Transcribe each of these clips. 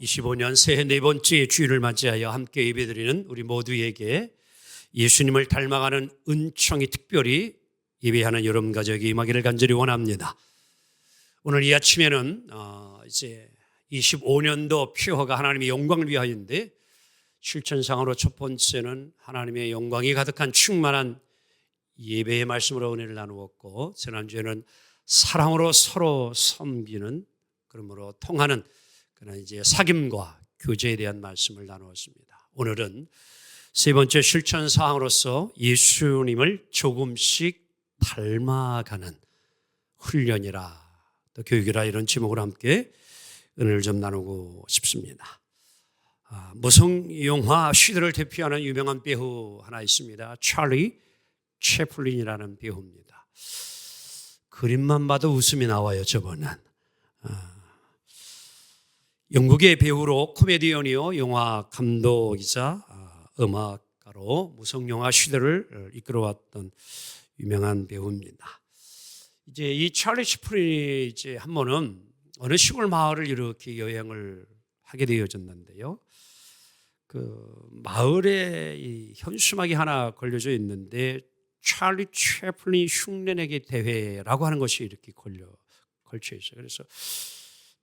25년 새해 네 번째 주일을 맞이하여 함께 예배드리는 우리 모두에게 예수님을 닮아가는 은총이 특별히 예배하는 여러분 가족이 임하기를 간절히 원합니다. 오늘 이 아침에는 이제 25년도 표어가 하나님의 영광을 위하여인데 실천상으로 첫 번째는 하나님의 영광이 가득한 충만한 예배의 말씀으로 은혜를 나누었고, 지난주에는 사랑으로 서로 섬기는, 그러므로 통하는 그러나 이제 사귐과 교제에 대한 말씀을 나누었습니다. 오늘은 세 번째 실천 사항으로서 예수님을 조금씩 닮아가는 훈련이라 또 교육이라 이런 제목으로 함께 은혜를 좀 나누고 싶습니다. 무성 영화 시대를 대표하는 유명한 배우 하나 있습니다. 찰리 채플린이라는 배우입니다. 그림만 봐도 웃음이 나와요. 저번은 영국의 배우로 코미디언이요, 영화 감독이자 음악가로 무성영화 시대를 이끌어왔던 유명한 배우입니다. 이제 이 찰리 채플린이 이제 한 번은 어느 시골 마을을 이렇게 여행을 하게 되어졌는데요. 그 마을에 이 현수막이 하나 걸려져 있는데 찰리 채플린 흉내내기 대회라고 하는 것이 이렇게 걸쳐 있어요. 그래서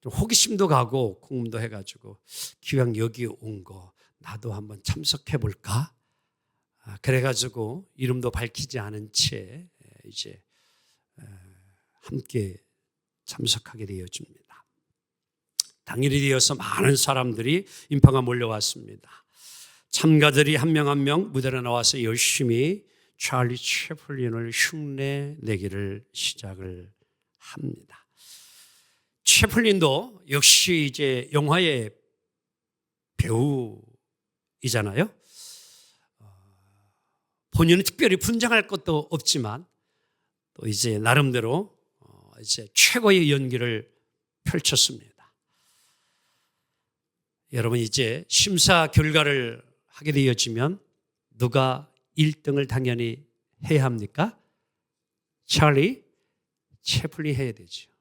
좀 호기심도 가고 궁금도 해가지고 기왕 여기 온 거 나도 한번 참석해 볼까? 그래가지고 이름도 밝히지 않은 채 이제 함께 참석하게 되어집니다. 당일이 되어서 많은 사람들이 인파가 몰려왔습니다. 참가들이 한 명 한 명 무대로 나와서 열심히 찰리 채플린을 흉내내기를 시작을 합니다. 채플린도 역시 이제 영화의 배우이잖아요. 본인은 특별히 분장할 것도 없지만 또 이제 나름대로 이제 최고의 연기를 펼쳤습니다. 여러분, 이제 심사 결과를 하게 되어지면 누가 1등을 당연히 해야 합니까? 찰리 채플린 해야 되죠.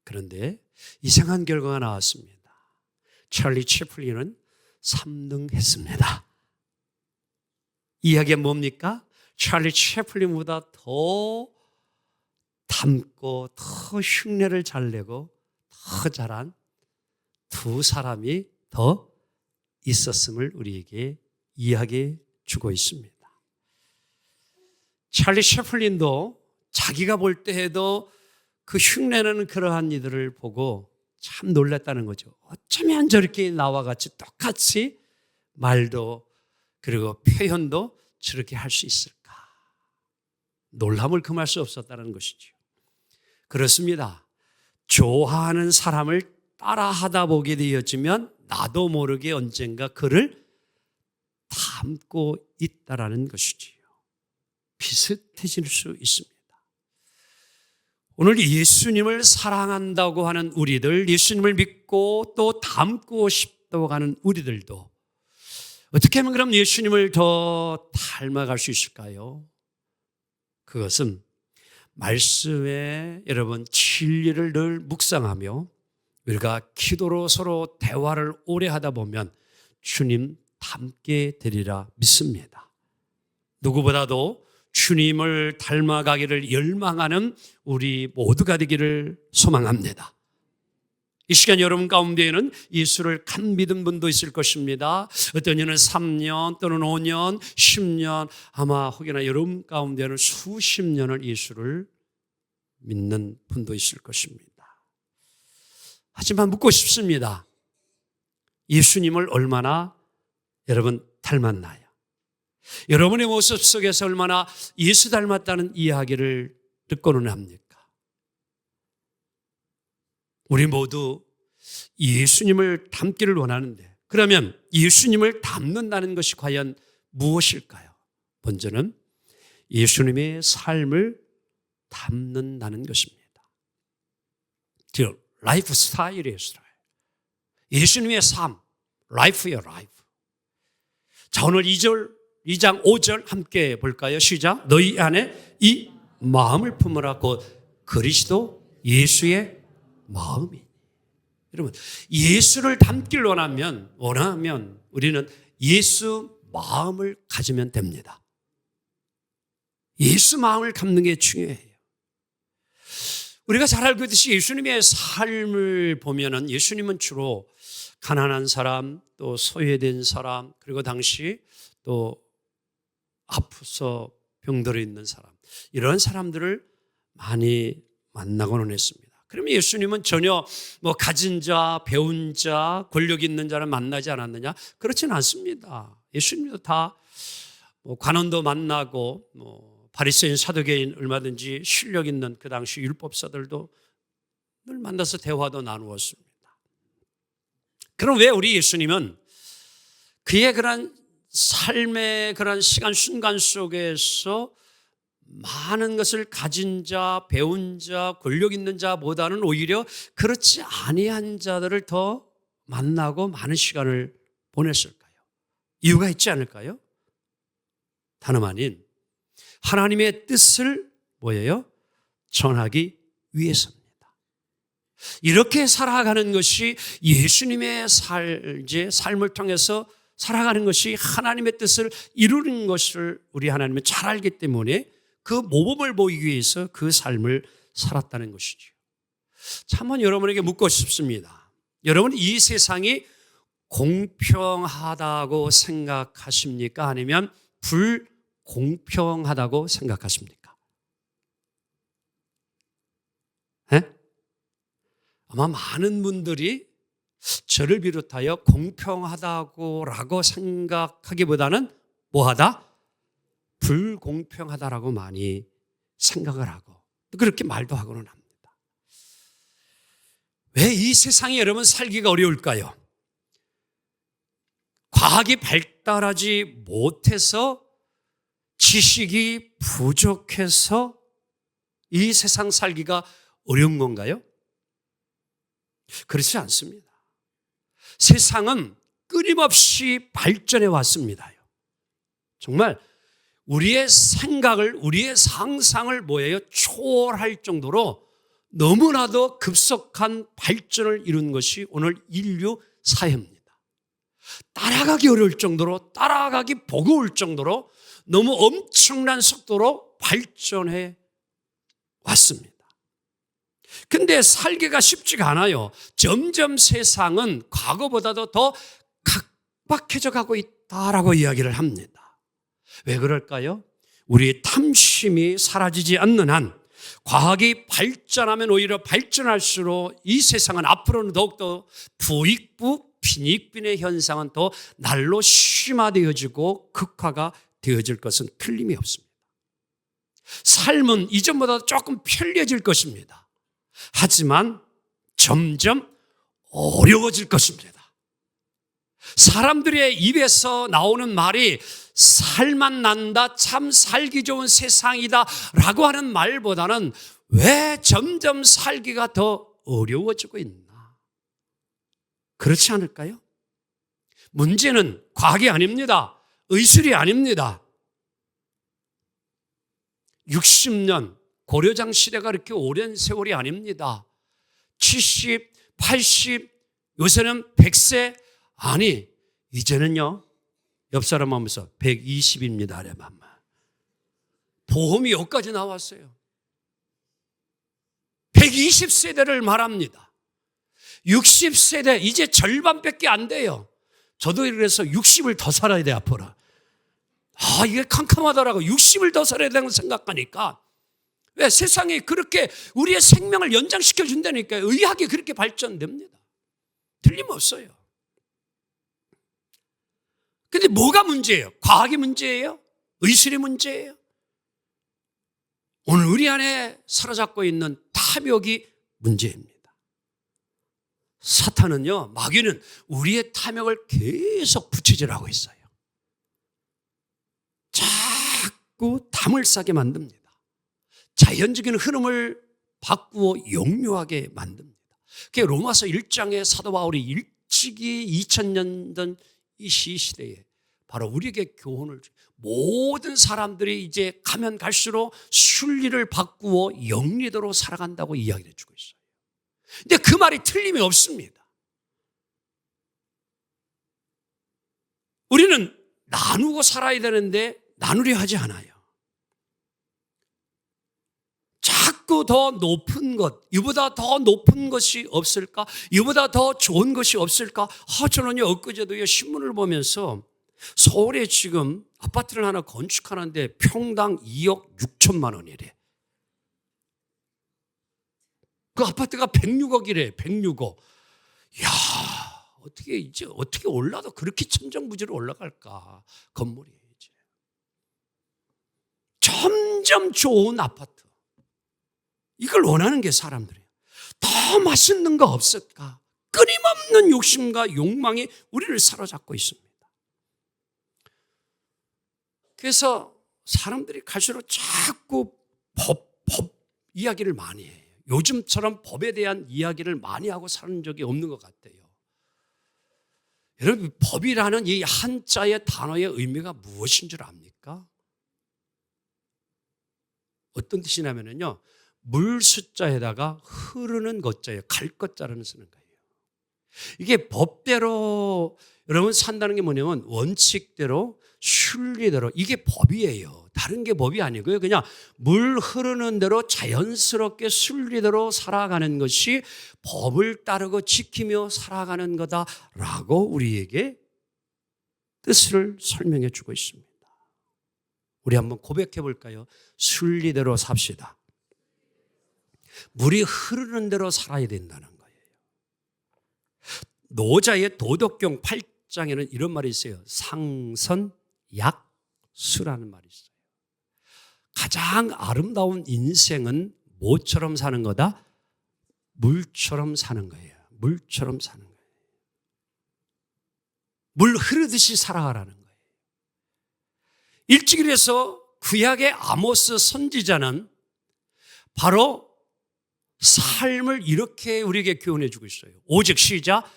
그런데 이상한 결과가 나왔습니다. 찰리 채플린은 3등 했습니다. 이야기가 뭡니까? 찰리 채플린보다 더 닮고 더 흉내를 잘 내고 더 잘한 두 사람이 더 있었음을 우리에게 이야기해 주고 있습니다. 찰리 채플린도 자기가 볼 때에도 그 흉내내는 그러한 이들을 보고 참 놀랐다는 거죠. 어쩌면 저렇게 나와 같이 똑같이 말도 그리고 표현도 저렇게 할 수 있을까? 놀람을 금할 수 없었다는 것이죠. 그렇습니다. 좋아하는 사람을 따라하다 보게 되어지면 나도 모르게 언젠가 그를 닮고 있다라는 것이지요. 비슷해질 수 있습니다. 오늘 예수님을 사랑한다고 하는 우리들, 예수님을 믿고 또 닮고 싶다고 하는 우리들도 어떻게 하면 그럼 예수님을 더 닮아갈 수 있을까요? 그것은 말씀에 여러분 진리를 늘 묵상하며 우리가 기도로 서로 대화를 오래 하다 보면 주님 닮게 되리라 믿습니다. 누구보다도 주님을 닮아가기를 열망하는 우리 모두가 되기를 소망합니다. 이 시간 여러분 가운데에는 예수를 간 믿은 분도 있을 것입니다. 어떤 이는 3년 또는 5년, 10년, 아마 혹여나 여러분 가운데는 수십 년을 예수를 믿는 분도 있을 것입니다. 하지만 묻고 싶습니다. 예수님을 얼마나 여러분 닮았나요? 여러분의 모습 속에서 얼마나 예수 닮았다는 이야기를 듣고는 합니까? 우리 모두 예수님을 닮기를 원하는데, 그러면 예수님을 닮는다는 것이 과연 무엇일까요? 먼저는 예수님의 삶을 닮는다는 것입니다. 즉, 라이프 스타일이에요, 스타일. 예수님의 삶, 라이프예요, 라이프. 자, 오늘 2장 5절 함께 볼까요? 시작. 너희 안에 이 마음을 품으라 곧 그리스도 예수의 마음이. 여러분, 예수를 닮길 원하면 우리는 예수 마음을 가지면 됩니다. 예수 마음을 갖는 게 중요해요. 우리가 잘 알고 있듯이 예수님의 삶을 보면은 예수님은 주로 가난한 사람, 또 소외된 사람, 그리고 당시 또 아프서 병들어 있는 사람, 이런 사람들을 많이 만나고는 했습니다. 그러면 예수님은 전혀 가진 자, 배운 자, 권력 있는 자를 만나지 않았느냐? 그렇지는 않습니다. 예수님도 다 관원도 만나고 바리새인, 사두개인, 얼마든지 실력 있는 그 당시 율법사들도 늘 만나서 대화도 나누었습니다. 그럼 왜 우리 예수님은 그의 그런 삶의 그런 시간 순간 속에서 많은 것을 가진 자, 배운 자, 권력 있는 자보다는 오히려 그렇지 아니한 자들을 더 만나고 많은 시간을 보냈을까요? 이유가 있지 않을까요? 다름 아닌 하나님의 뜻을 전하기 위해서입니다. 이렇게 살아가는 것이 예수님의 삶을 통해서 살아가는 것이 하나님의 뜻을 이루는 것을 우리 하나님은 잘 알기 때문에 그 모범을 보이기 위해서 그 삶을 살았다는 것이죠. 한번 여러분에게 묻고 싶습니다. 여러분, 이 세상이 공평하다고 생각하십니까? 아니면 불공평하다고 생각하십니까? 네? 아마 많은 분들이 저를 비롯하여 공평하다고 생각하기보다는 뭐하다? 불공평하다라고 많이 생각을 하고 그렇게 말도 하고는 합니다. 왜 이 세상에 여러분 살기가 어려울까요? 과학이 발달하지 못해서 지식이 부족해서 이 세상 살기가 어려운 건가요? 그렇지 않습니다. 세상은 끊임없이 발전해 왔습니다. 정말 우리의 생각을, 우리의 상상을 초월할 정도로 너무나도 급속한 발전을 이룬 것이 오늘 인류 사회입니다. 따라가기 어려울 정도로, 따라가기 버거울 정도로 너무 엄청난 속도로 발전해 왔습니다. 근데 살기가 쉽지가 않아요. 점점 세상은 과거보다도 더 각박해져 가고 있다라고 이야기를 합니다. 왜 그럴까요? 우리의 탐심이 사라지지 않는 한 과학이 발전하면 오히려 발전할수록 이 세상은 앞으로는 더욱더 부익부, 빈익빈의 현상은 더 날로 심화되어지고 극화가 되어질 것은 틀림이 없습니다. 삶은 이전보다 조금 편리해질 것입니다. 하지만 점점 어려워질 것입니다. 사람들의 입에서 나오는 말이 살맛 난다, 참 살기 좋은 세상이다 라고 하는 말보다는 왜 점점 살기가 더 어려워지고 있나? 그렇지 않을까요? 문제는 과학이 아닙니다. 의술이 아닙니다. 60년, 고려장 시대가 그렇게 오랜 세월이 아닙니다. 70, 80, 요새는 100세, 아니 이제는요 옆 사람 하면서 120입니다. 보험이 여기까지 나왔어요. 120세대를 말합니다. 60세대 이제 절반밖에 안 돼요. 저도 그래서 60을 더 살아야 돼 앞으로. 이게 캄캄하더라고. 60을 더 살아야 되는 걸 생각하니까 왜 세상이 그렇게 우리의 생명을 연장시켜 준다니까요. 의학이 그렇게 발전됩니다. 틀림없어요. 근데 뭐가 문제예요? 과학이 문제예요? 의술이 문제예요? 오늘 우리 안에 사로잡고 있는 탐욕이 문제입니다. 사탄은요, 마귀는 우리의 탐욕을 계속 부채질하고 있어요. 자꾸 담을 싸게 만듭니다. 자연적인 흐름을 바꾸어 역류하게 만듭니다. 그게 로마서 1장의 사도 바울이 일찍이 2000년 전 이 시대에 바로 우리에게 교훈을 모든 사람들이 이제 가면 갈수록 순리를 바꾸어 영리도로 살아간다고 이야기를 해주고 있어요. 근데 그 말이 틀림이 없습니다. 우리는 나누고 살아야 되는데 나누려 하지 않아요. 자꾸 더 높은 것, 이보다 더 높은 것이 없을까? 이보다 더 좋은 것이 없을까? 저는요, 엊그제도요, 신문을 보면서 서울에 지금 아파트를 하나 건축하는데 평당 2억 6천만 원이래. 그 아파트가 106억이래, 106억. 이야, 어떻게 올라도 그렇게 천정부지로 올라갈까? 건물이 이제. 점점 좋은 아파트. 이걸 원하는 게 사람들이에요. 더 맛있는 거 없을까? 끊임없는 욕심과 욕망이 우리를 사로잡고 있습니다. 그래서 사람들이 갈수록 자꾸 법 이야기를 많이 해요. 요즘처럼 법에 대한 이야기를 많이 하고 사는 적이 없는 것 같아요. 여러분, 법이라는 이 한자의 단어의 의미가 무엇인 줄 압니까? 어떤 뜻이냐면요, 물 숫자에다가 흐르는 것자예요. 갈 것자라는 쓰는 거예요. 이게 법대로 여러분 산다는 게 뭐냐면 원칙대로 순리대로, 이게 법이에요. 다른 게 법이 아니고요. 그냥 물 흐르는 대로 자연스럽게 순리대로 살아가는 것이 법을 따르고 지키며 살아가는 거다라고 우리에게 뜻을 설명해 주고 있습니다. 우리 한번 고백해 볼까요? 순리대로 삽시다. 물이 흐르는 대로 살아야 된다는 거예요. 노자의 도덕경 8장에는 이런 말이 있어요. 상선약수라는 말이 있어요. 가장 아름다운 인생은 뭐처럼 사는 거다? 물처럼 사는 거예요. 물처럼 사는 거예요. 물 흐르듯이 살아가라는 거예요. 일찍이라서 구약의 아모스 선지자는 바로 삶을 이렇게 우리에게 교훈해 주고 있어요. 오직 시작,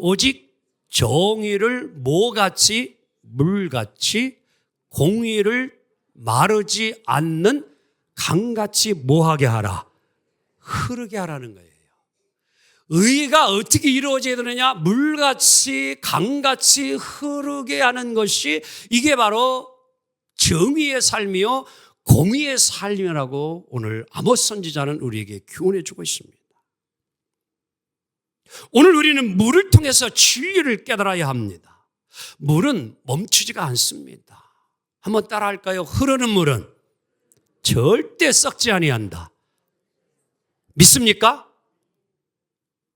오직 정의를 모같이 물같이 공의를 마르지 않는 강같이 뭐하게 하라? 흐르게 하라는 거예요. 의가 어떻게 이루어져야 되느냐? 물같이 강같이 흐르게 하는 것이, 이게 바로 정의의 삶이요 공의의 삶이라고 오늘 아모스 선지자는 우리에게 교훈해 주고 있습니다. 오늘 우리는 물을 통해서 진리를 깨달아야 합니다. 물은 멈추지가 않습니다. 한번 따라 할까요? 흐르는 물은 절대 썩지 아니한다. 믿습니까?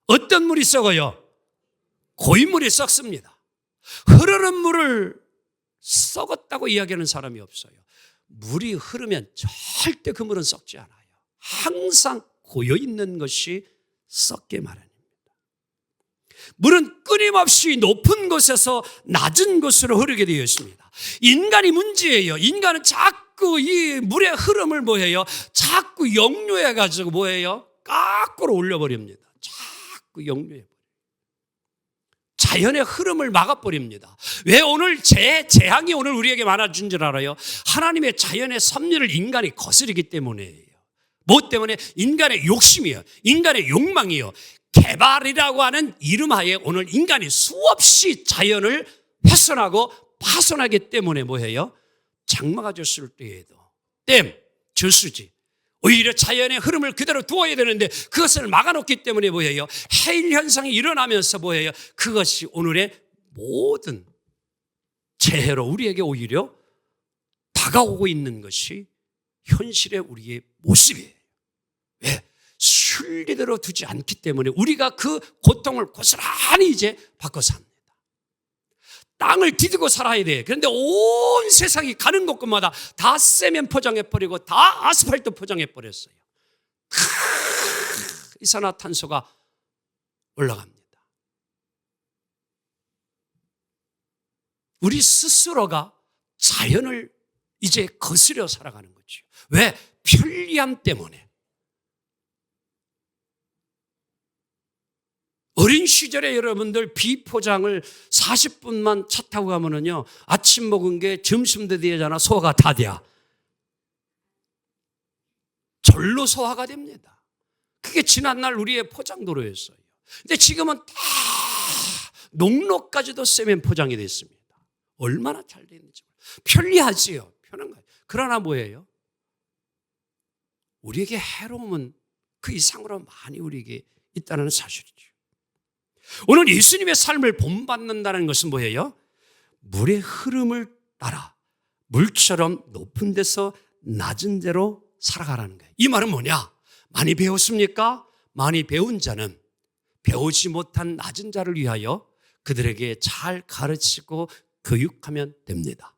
어떤 물이 썩어요? 고인물이 썩습니다. 흐르는 물을 썩었다고 이야기하는 사람이 없어요. 물이 흐르면 절대 그 물은 썩지 않아요. 항상 고여있는 것이 썩게 마련입니다. 물은 끊임없이 높은 곳에서 낮은 곳으로 흐르게 되어 있습니다. 인간이 문제예요. 인간은 자꾸 이 물의 흐름을 뭐해요? 자꾸 역류해가지고 뭐해요? 거꾸로 올려버립니다. 자꾸 역류해버려요. 자연의 흐름을 막아버립니다. 왜 오늘 재앙이 오늘 우리에게 많아진 줄 알아요? 하나님의 자연의 섭리를 인간이 거스르기 때문이에요. 뭐 때문에? 인간의 욕심이요, 인간의 욕망이요, 개발이라고 하는 이름하에 오늘 인간이 수없이 자연을 훼손하고 파손하기 때문에 뭐해요? 장마가 졌을 때에도 댐, 저수지, 오히려 자연의 흐름을 그대로 두어야 되는데 그것을 막아놓기 때문에 뭐예요? 해일 현상이 일어나면서 뭐예요? 그것이 오늘의 모든 재해로 우리에게 오히려 다가오고 있는 것이 현실의 우리의 모습이에요. 왜? 순리대로 두지 않기 때문에 우리가 그 고통을 고스란히 이제 바꿔 삽니다. 땅을 디디고 살아야 돼. 그런데 온 세상이 가는 곳마다 다 세면 포장해버리고 다 아스팔트 포장해버렸어요. 이산화탄소가 올라갑니다. 우리 스스로가 자연을 이제 거스려 살아가는 거죠. 왜? 편리함 때문에. 어린 시절에 여러분들 비포장을 40분만 차 타고 가면은요, 아침 먹은 게 점심 되잖아. 소화가 다 돼. 절로 소화가 됩니다. 그게 지난날 우리의 포장도로였어요. 근데 지금은 다 농로까지도 세면 포장이 됐습니다. 얼마나 잘 되어 있는지 편리하지요. 편한 거예요. 그러나 뭐예요? 우리에게 해로움은 그 이상으로 많이 우리에게 있다는 사실이죠. 오늘 예수님의 삶을 본받는다는 것은 뭐예요? 물의 흐름을 따라 물처럼 높은 데서 낮은 데로 살아가라는 거예요. 이 말은 뭐냐? 많이 배웠습니까? 많이 배운 자는 배우지 못한 낮은 자를 위하여 그들에게 잘 가르치고 교육하면 됩니다.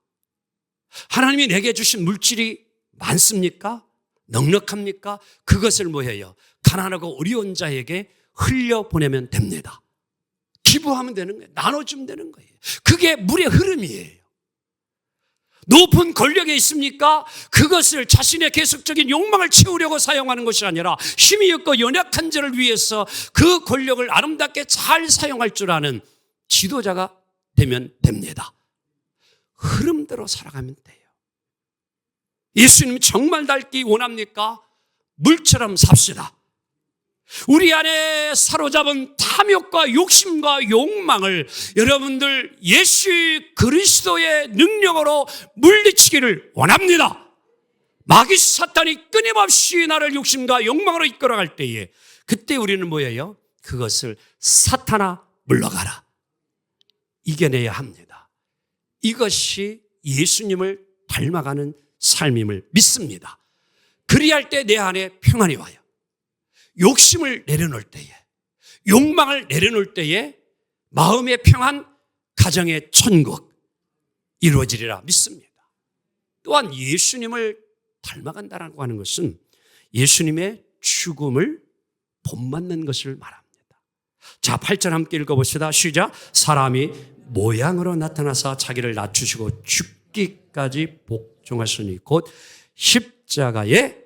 하나님이 내게 주신 물질이 많습니까? 넉넉합니까? 그것을 뭐예요? 가난하고 어려운 자에게 흘려보내면 됩니다. 기부하면 되는 거예요. 나눠주면 되는 거예요. 그게 물의 흐름이에요. 높은 권력에 있습니까? 그것을 자신의 계속적인 욕망을 채우려고 사용하는 것이 아니라 힘이 없고 연약한 자를 위해서 그 권력을 아름답게 잘 사용할 줄 아는 지도자가 되면 됩니다. 흐름대로 살아가면 돼요. 예수님 정말 닮기 원합니까? 물처럼 삽시다. 우리 안에 사로잡은 탐욕과 욕심과 욕망을 여러분들 예수 그리스도의 능력으로 물리치기를 원합니다. 마귀 사탄이 끊임없이 나를 욕심과 욕망으로 이끌어갈 때에 그때 우리는 뭐예요? 그것을 사탄아 물러가라. 이겨내야 합니다. 이것이 예수님을 닮아가는 삶임을 믿습니다. 그리할 때 내 안에 평안이 와요. 욕심을 내려놓을 때에, 욕망을 내려놓을 때에 마음의 평안, 가정의 천국 이루어지리라 믿습니다. 또한 예수님을 닮아간다라고 하는 것은 예수님의 죽음을 본받는 것을 말합니다. 자, 8절 함께 읽어봅시다. 시작. 사람이 모양으로 나타나서 자기를 낮추시고 죽기까지 복종하시니 곧 십자가에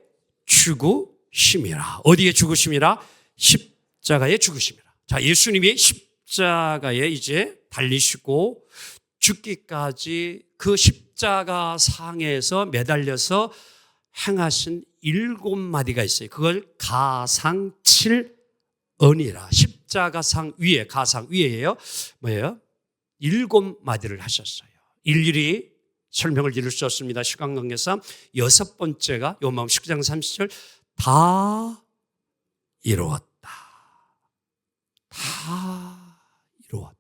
죽으심이라. 어디에 죽으심이라? 십자가에 죽으심이라. 자, 예수님이 십자가에 이제 달리시고 죽기까지 그 십자가 상에서 매달려서 행하신 7마디가 있어요. 그걸 가상칠언이라. 십자가상 위에, 가상 위에예요. 뭐예요? 7마디를 하셨어요. 일일이 설명을 드릴 수 없습니다. 시간 관계상 6번째가 요마음 19장 30절 다 이루었다. 다 이루었다.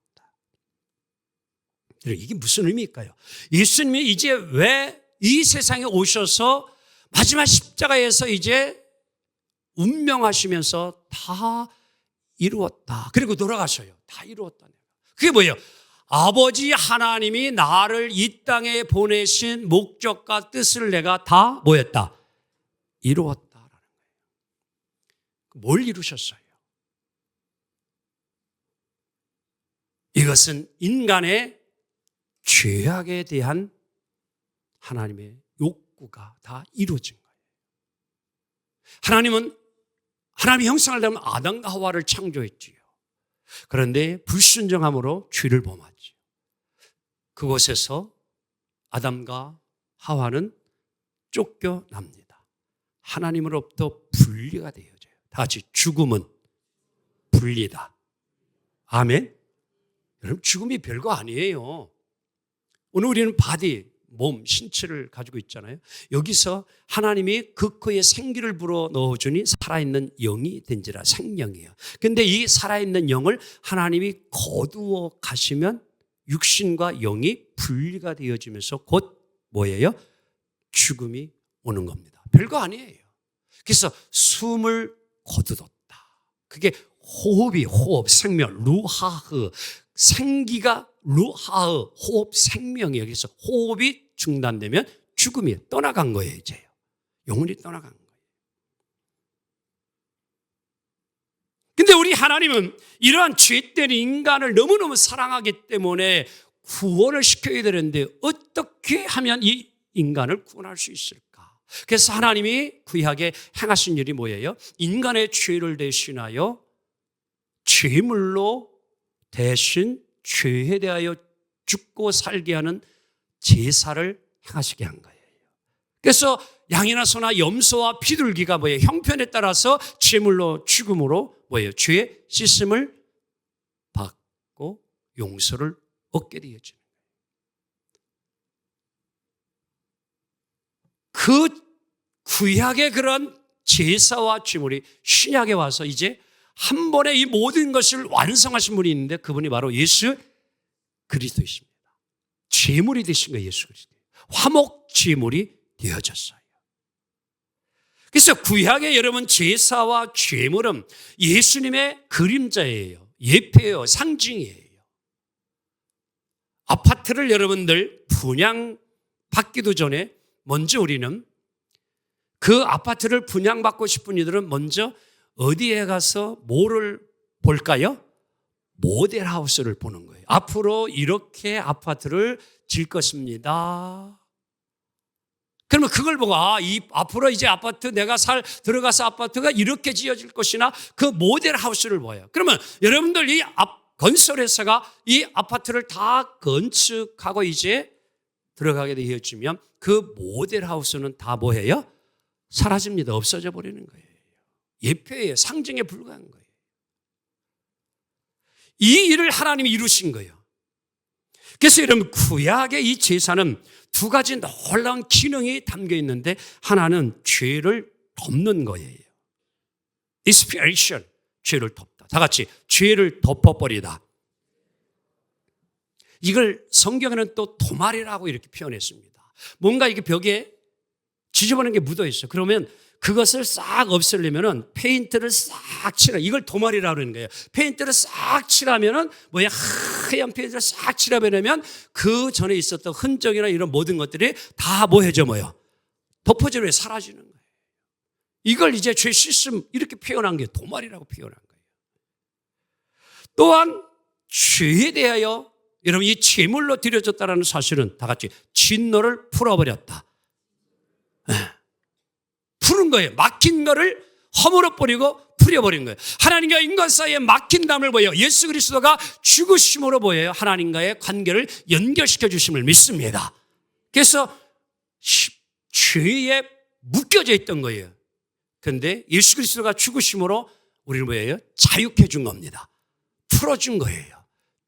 이게 무슨 의미일까요? 예수님이 이제 왜 이 세상에 오셔서 마지막 십자가에서 이제 운명하시면서 다 이루었다. 그리고 돌아가셔요. 다 이루었다. 그게 뭐예요? 아버지 하나님이 나를 이 땅에 보내신 목적과 뜻을 내가 다 뭐였다? 이루었다라는 거예요. 뭘 이루셨어요? 이것은 인간의 죄악에 대한 하나님의 욕구가 다 이루어진 거예요. 하나님은 하나님의 형상을 닮은 아담과 하와를 창조했지요. 그런데 불순종함으로 죄를 범하죠. 그곳에서 아담과 하와는 쫓겨납니다. 하나님으로부터 분리가 되어져요. 다 같이 죽음은 분리다. 아멘. 여러분 죽음이 별거 아니에요. 오늘 우리는 바디, 몸, 신체를 가지고 있잖아요. 여기서 하나님이 그 코에 생기를 불어 넣어주니 살아있는 영이 된지라. 생명이에요. 근데 이 살아있는 영을 하나님이 거두어 가시면 육신과 영이 분리가 되어지면서 곧 뭐예요? 죽음이 오는 겁니다. 별거 아니에요. 그래서 숨을 거두었다. 그게 호흡이 호흡, 생명, 루하흐. 생기가 루하흐, 호흡, 생명이에요. 그래서 호흡이 중단되면 죽음이 떠나간 거예요, 이제요. 영혼이 떠나간 거예요. 근데 우리 하나님은 이러한 죄된 인간을 너무너무 사랑하기 때문에 구원을 시켜야 되는데 어떻게 하면 이 인간을 구원할 수 있을까? 그래서 하나님이 구약에 행하신 일이 뭐예요? 인간의 죄를 대신하여 죄물로 대신 죄에 대하여 죽고 살게 하는 제사를 행하시게 한 거예요. 그래서 양이나 소나 염소와 비둘기가 뭐예요? 형편에 따라서 제물로 죽음으로 뭐예요? 죄의 씻음을 받고 용서를 얻게 되어지는 거예요. 그 구약의 그런 제사와 제물이 신약에 와서 이제 한 번에 이 모든 것을 완성하신 분이 있는데 그분이 바로 예수 그리스도이십니다. 제물이 되신 거예요. 예수 그리스도. 화목 제물이 되어졌어요. 그래서 구약의 여러분 제사와 제물은 예수님의 그림자예요. 예표예요. 상징이에요. 아파트를 여러분들 분양받기도 전에 먼저 우리는 그 아파트를 분양받고 싶은 이들은 먼저 어디에 가서 뭐를 볼까요? 모델하우스를 보는 거예요. 앞으로 이렇게 아파트를 질 것입니다. 그러면 그걸 보고 앞으로 이제 아파트 내가 들어가서 아파트가 이렇게 지어질 것이나 그 모델하우스를 봐요. 그러면 여러분들 이 건설회사가 이 아파트를 다 건축하고 이제 들어가게 되어지면 그 모델하우스는 다 뭐예요? 사라집니다. 없어져 버리는 거예요. 예표예요. 상징에 불과한 거예요. 이 일을 하나님이 이루신 거예요. 그래서 여러분 구약의 이 제사는 두 가지 놀라운 기능이 담겨 있는데 하나는 죄를 덮는 거예요. expiation, 죄를 덮다. 다 같이 죄를 덮어버리다. 이걸 성경에는 또 도말이라고 이렇게 표현했습니다. 뭔가 이게 벽에 지저분한 게 묻어 있어. 그러면 그것을 싹 없애려면은 페인트를 싹 칠하. 이걸 도말이라고 그러는 거예요. 페인트를 싹 칠하면은 뭐야? 하얀 페인트를 싹 칠하면 그 전에 있었던 흔적이나 이런 모든 것들이 다 뭐해져 뭐요? 덮어지려 사라지는 거예요. 이걸 이제 죄 씻음 이렇게 표현한 게 도말이라고 표현한 거예요. 또한 죄에 대하여 여러분 이 제물로 드려졌다라는 사실은 다 같이 진노를 풀어버렸다. 푸는 거예요. 막힌 거를 허물어 버리고 풀어버린 거예요. 하나님과 인간 사이에 막힌 담을 보여 예수 그리스도가 죽으심으로 보여요. 하나님과의 관계를 연결시켜 주심을 믿습니다. 그래서 죄에 묶여져 있던 거예요. 그런데 예수 그리스도가 죽으심으로 우리는 뭐예요? 자유케 준 겁니다. 풀어준 거예요.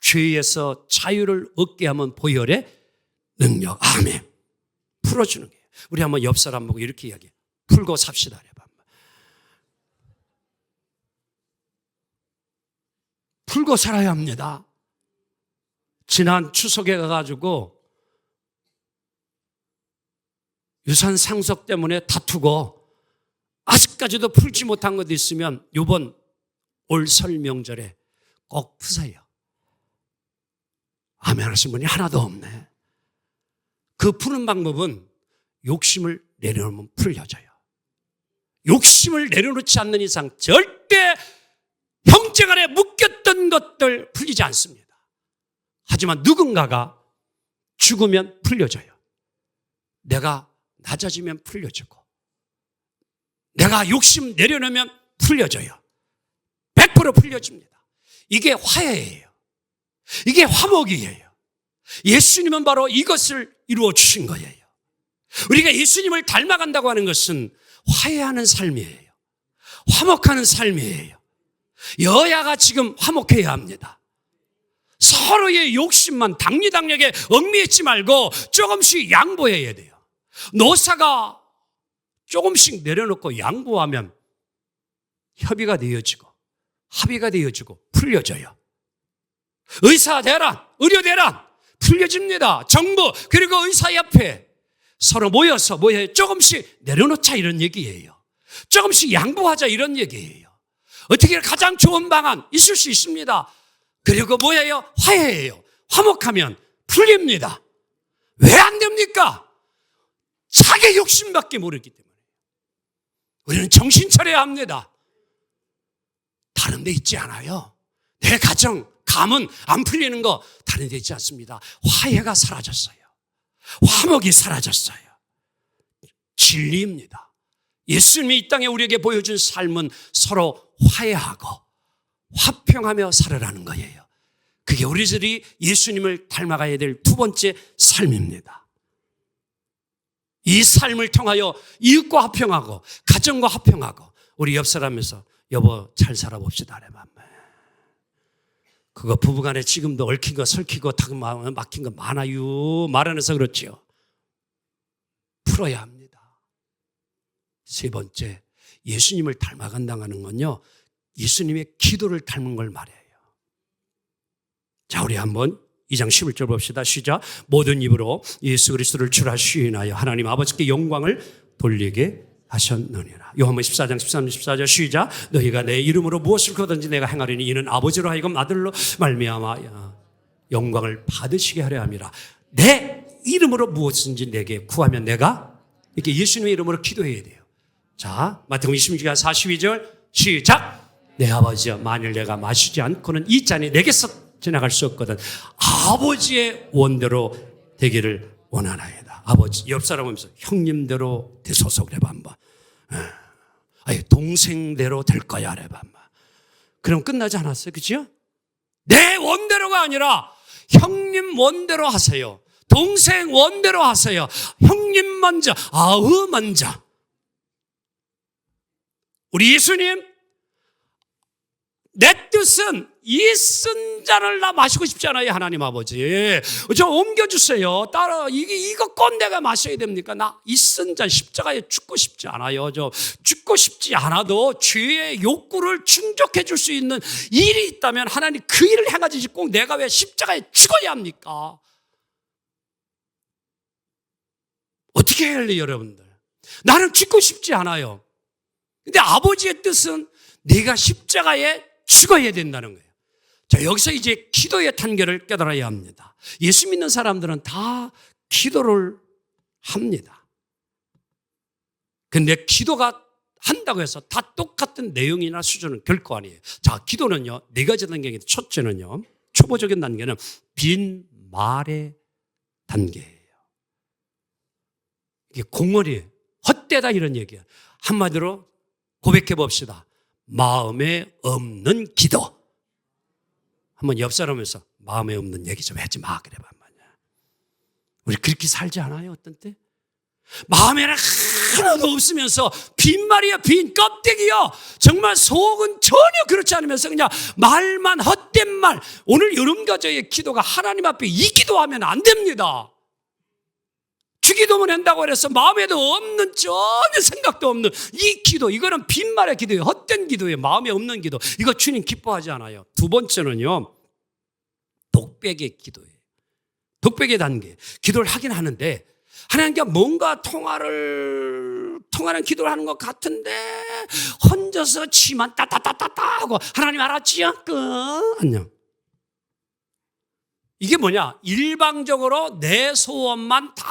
죄에서 자유를 얻게 하면 보혈의 능력. 아멘. 풀어주는 거예요. 우리 한번 옆 사람 보고 이렇게 이야기해요. 풀고 삽시다. 풀고 살아야 합니다. 지난 추석에 가가지고 유산 상속 때문에 다투고 아직까지도 풀지 못한 것도 있으면 이번 올 설 명절에 꼭 푸세요. 아멘 하신 분이 하나도 없네. 그 푸는 방법은 욕심을 내려놓으면 풀려져요. 욕심을 내려놓지 않는 이상 절대 형제간에 묶였던 것들 풀리지 않습니다. 하지만 누군가가 죽으면 풀려져요. 내가 낮아지면 풀려지고 내가 욕심 내려놓으면 풀려져요. 100% 풀려집니다. 이게 화해예요. 이게 화목이에요. 예수님은 바로 이것을 이루어 주신 거예요. 우리가 예수님을 닮아간다고 하는 것은 화해하는 삶이에요. 화목하는 삶이에요. 여야가 지금 화목해야 합니다. 서로의 욕심만 당리당략에 얽매이지 말고 조금씩 양보해야 돼요. 노사가 조금씩 내려놓고 양보하면 협의가 되어지고 합의가 되어지고 풀려져요. 의사 대란, 의료 대란 풀려집니다. 정부 그리고 의사협회 서로 모여서 조금씩 내려놓자 이런 얘기예요. 조금씩 양보하자 이런 얘기예요. 어떻게 가장 좋은 방안 있을 수 있습니다. 그리고 화해예요. 화목하면 풀립니다. 왜 안 됩니까? 자기 욕심밖에 모르기 때문에. 우리는 정신 차려야 합니다. 다른 데 있지 않아요. 내 가정, 감은 안 풀리는 거 다른 데 있지 않습니다. 화해가 사라졌어요. 화목이 사라졌어요. 진리입니다. 예수님이 이 땅에 우리에게 보여준 삶은 서로 화해하고 화평하며 살아라는 거예요. 그게 우리들이 예수님을 닮아가야 될 두 번째 삶입니다. 이 삶을 통하여 이웃과 화평하고 가정과 화평하고 우리 옆 사람에서 여보 잘 살아봅시다. 그거 부부간에 지금도 얽힌 거 설키고 막힌 거 많아요. 말 안 해서 그렇지요. 풀어야 합니다. 세 번째, 예수님을 닮아간다는 건요, 예수님의 기도를 닮은 걸 말해요. 자, 우리 한번 2장 11절 봅시다. 시작. 모든 입으로 예수 그리스도를 주라 시인하여 하나님 아버지께 영광을 돌리게 하셨느니라. 요한복음 14장 13, 14절 시작. 너희가 내 이름으로 무엇을 구하든지 내가 행하리니 이는 아버지로 하여금 아들로 말미암아 영광을 받으시게 하려 함이라. 내 이름으로 무엇이든지 내게 구하면 내가 이렇게 예수님의 이름으로 기도해야 돼요. 자, 마태복음 26장 42절 시작. 내 아버지여, 만일 내가 마시지 않고는 이 잔이 내게서 지나갈 수 없거든 아버지의 원대로 되기를 원하나이다. 아버지, 옆 사람 보면서 형님대로 되소서 그래봐 한번. 아니, 동생대로 될 거야 그래봐 한번. 그럼 끝나지 않았어요, 그렇죠? 내 원대로가 아니라 형님 원대로 하세요. 동생 원대로 하세요. 형님 먼저, 아우 먼저. 우리 예수님, 내 뜻은 이 쓴 잔을 나 마시고 싶지 않아요, 하나님 아버지. 좀 옮겨주세요. 따라, 이거 꼭 내가 마셔야 됩니까? 나 이 쓴 잔 십자가에 죽고 싶지 않아요. 죽고 싶지 않아도 죄의 욕구를 충족해 줄 수 있는 일이 있다면 하나님 그 일을 행하지 꼭 내가 왜 십자가에 죽어야 합니까? 어떻게 해야 할래요, 여러분들? 나는 죽고 싶지 않아요. 근데 아버지의 뜻은 네가 십자가에 죽어야 된다는 거예요. 자, 여기서 이제 기도의 단계를 깨달아야 합니다. 예수 믿는 사람들은 다 기도를 합니다. 근데 기도가 한다고 해서 다 똑같은 내용이나 수준은 결코 아니에요. 자, 기도는요, 네 가지 단계인데 첫째는요, 초보적인 단계는 빈 말의 단계예요. 이게 공허리, 헛되다 이런 얘기예요. 한마디로 고백해 봅시다. 마음에 없는 기도. 한번 옆 사람에서 마음에 없는 얘기 좀 하지 마 그래 봐. 우리 그렇게 살지 않아요, 어떤 때? 마음에는 하나도 없으면서 빈말이야, 빈 껍데기요. 정말 속은 전혀 그렇지 않으면서 그냥 말만, 헛된 말. 오늘 여름가족의 기도가 하나님 앞에 이 기도하면 안 됩니다. 주기도문 한다고 해서 마음에도 없는, 전혀 생각도 없는 이 기도, 이거는 빈말의 기도예요. 헛된 기도예요. 마음에 없는 기도. 이거 주님 기뻐하지 않아요. 두 번째는요, 독백의 기도예요. 독백의 단계. 기도를 하긴 하는데 하나님과 뭔가 통하는 기도를 하는 것 같은데 혼자서 치만 따따따따따 하고 하나님 알았지요? 끝. 안녕. 이게 뭐냐? 일방적으로 내 소원만 다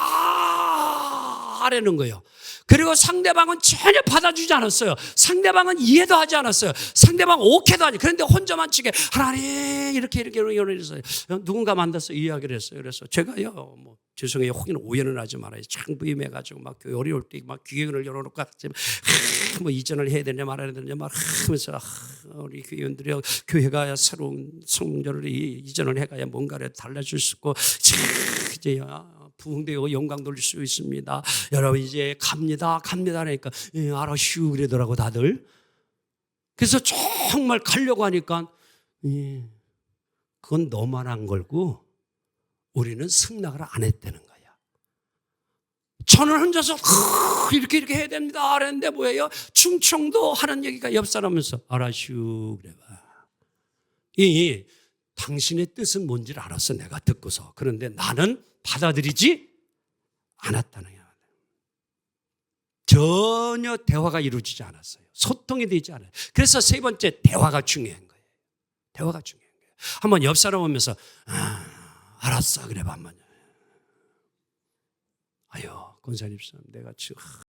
하려는 거예요. 그리고 상대방은 전혀 받아주지 않았어요. 상대방은 이해도 하지 않았어요. 상대방 오케이도 하지. 그런데 혼자만 치게 하나님 이렇게 이러면서 누군가 만나서 이야기를 했어요. 그래서 제가요, 죄송해요. 혹은 오해는 하지 말아요. 참 부임해가지고 막 교회 어려울 때 막 기획을 열어놓고 이전을 해야 되냐 말아야 되냐 막 하면서 우리 교회원들이 교회가 새로운 성전을 이전을 해가야 뭔가를 달라질 수 있고 이제 부흥되고 영광 돌릴 수 있습니다. 여러분 이제 갑니다 하니까 알아슈 그러더라고 다들. 그래서 정말 가려고 하니까 그건 너만 한 걸고 우리는 승낙을 안 했다는 거야. 저는 혼자서 이렇게 해야 됩니다 그랬는데 뭐예요? 충청도 하는 얘기가 옆 사람면서 알아슈 그래 봐. 당신의 뜻은 뭔지를 알았어 내가 듣고서. 그런데 나는 받아들이지 않았다는 거야. 전혀 대화가 이루어지지 않았어요. 소통이 되지 않아요. 그래서 세 번째 대화가 중요한 거예요. 대화가 중요한 거예요. 한번 옆 사람 오면서 알았어 그래 봐 한번. 아유 권사님 내가 지금